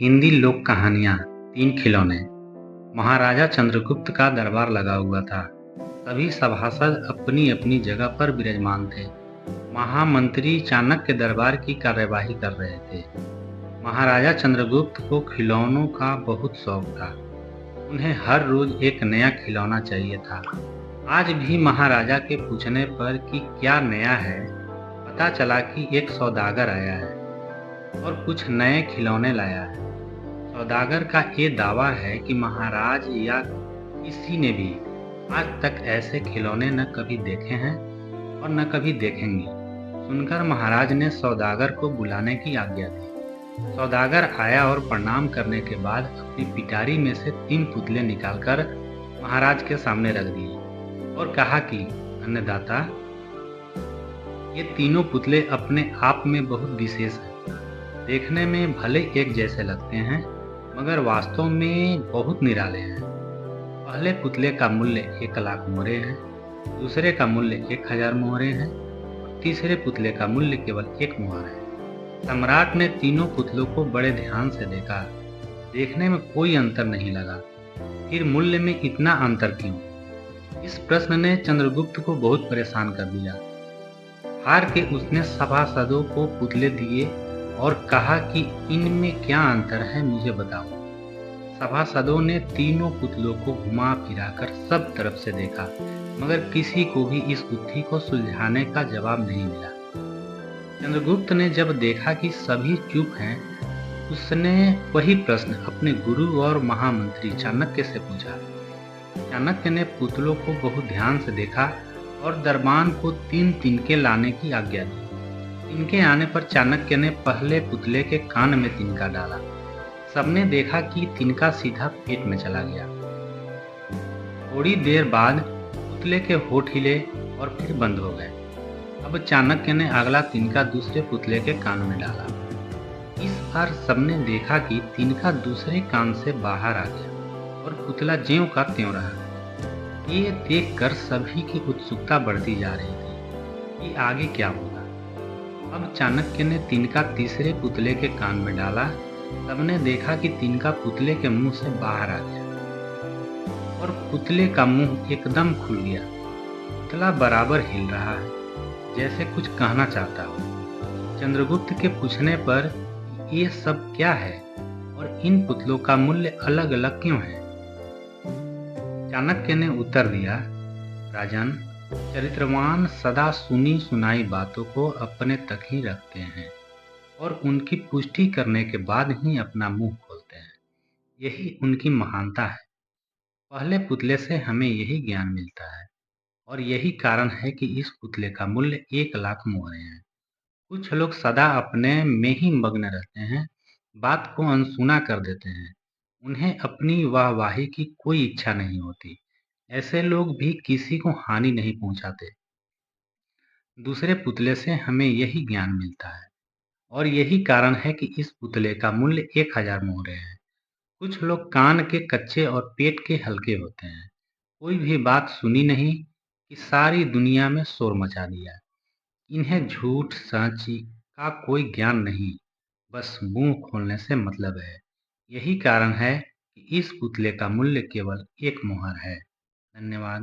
हिंदी लोक कहानियाँ तीन खिलौने। महाराजा चंद्रगुप्त का दरबार लगा हुआ था। सभी सभासद अपनी अपनी जगह पर विराजमान थे। महामंत्री चाणक्य दरबार की कार्यवाही कर रहे थे। महाराजा चंद्रगुप्त को खिलौनों का बहुत शौक था। उन्हें हर रोज एक नया खिलौना चाहिए था। आज भी महाराजा के पूछने पर कि क्या नया है, पता चला कि एक सौदागर आया है और कुछ नए खिलौने लाया है। सौदागर का ये दावा है कि महाराज या किसी ने भी आज तक ऐसे खिलौने न कभी देखे हैं और न कभी देखेंगे। सुनकर महाराज ने सौदागर को बुलाने की आज्ञा दी। सौदागर आया और प्रणाम करने के बाद अपनी पिटारी में से 3 पुतले निकालकर महाराज के सामने रख दिए और कहा कि अन्नदाता, ये तीनों पुतले अपने आप में बहुत विशेष हैं। देखने में भले एक जैसे लगते हैं, मगर वास्तव में बहुत निराले हैं। पहले पुतले का मूल्य 1,00,000 मोहरे है, दूसरे का मूल्य 1,000 मोहरे है और तीसरे पुतले का मूल्य केवल 1 मोहर है। सम्राट ने तीनों पुतलों को बड़े ध्यान से देखा। देखने में कोई अंतर नहीं लगा। फिर मूल्य में इतना अंतर क्यों? इस प्रश्न ने चंद्रगुप्त को बहुत परेशान कर दिया। हार के उसने सभासदों को पुतले दिए और कहा कि इनमें क्या अंतर है, मुझे बताओ। सभासदों ने तीनों पुतलों को घुमा फिराकर सब तरफ से देखा, मगर किसी को भी इस गुत्थी को सुलझाने का जवाब नहीं मिला। चंद्रगुप्त ने जब देखा कि सभी चुप हैं, उसने वही प्रश्न अपने गुरु और महामंत्री चाणक्य से पूछा। चाणक्य ने पुतलों को बहुत ध्यान से देखा और दरबान को 3 तिनके लाने की आज्ञा दी। तिनके आने पर चाणक्य ने पहले पुतले के कान में तिनका डाला। सबने देखा कि तिनका सीधा पेट में चला गया। थोड़ी देर बाद पुतले के होठ हिले और फिर बंद हो गए। अब चाणक्य ने अगला तिनका दूसरे पुतले के कान में डाला। इस बार सबने देखा कि तिनका दूसरे कान से बाहर आ गया और पुतला ज्यों का त्यों रहा। ये देखकर सभी की उत्सुकता बढ़ती जा रही थी कि आगे क्या होगा। अब चाणक्य ने तिनका तीसरे पुतले के कान में डाला। सबने देखा कि तिनका पुतले के मुंह से बाहर आ गया और पुतले का मुंह एकदम खुल गया। पुतला बराबर हिल रहा है, जैसे कुछ कहना चाहता हो। चंद्रगुप्त के पूछने पर ये सब क्या है और इन पुतलों का मूल्य अलग अलग क्यों है, चाणक्य ने उत्तर दिया, राजन, चरित्रवान सदा सुनी सुनाई बातों को अपने तक ही रखते हैं और उनकी पुष्टि करने के बाद ही अपना मुंह खोलते हैं। यही उनकी महानता है। पहले पुतले से हमें यही ज्ञान मिलता है और यही कारण है कि इस पुतले का मूल्य 1,00,000 मोहरे हैं। कुछ लोग सदा अपने में ही मग्न रहते हैं, बात को अनसुना कर देते हैं। उन्हें अपनी वाहवाही की कोई इच्छा नहीं होती। ऐसे लोग भी किसी को हानि नहीं पहुंचाते। दूसरे पुतले से हमें यही ज्ञान मिलता है और यही कारण है कि इस पुतले का मूल्य 1,000 मोहरे है। कुछ लोग कान के कच्चे और पेट के हल्के होते हैं। कोई भी बात सुनी नहीं कि सारी दुनिया में शोर मचा दिया। इन्हें झूठ सांची का कोई ज्ञान नहीं, बस मुंह खोलने से मतलब है। यही कारण है कि इस पुतले का मूल्य केवल 1 मोहर है। धन्यवाद।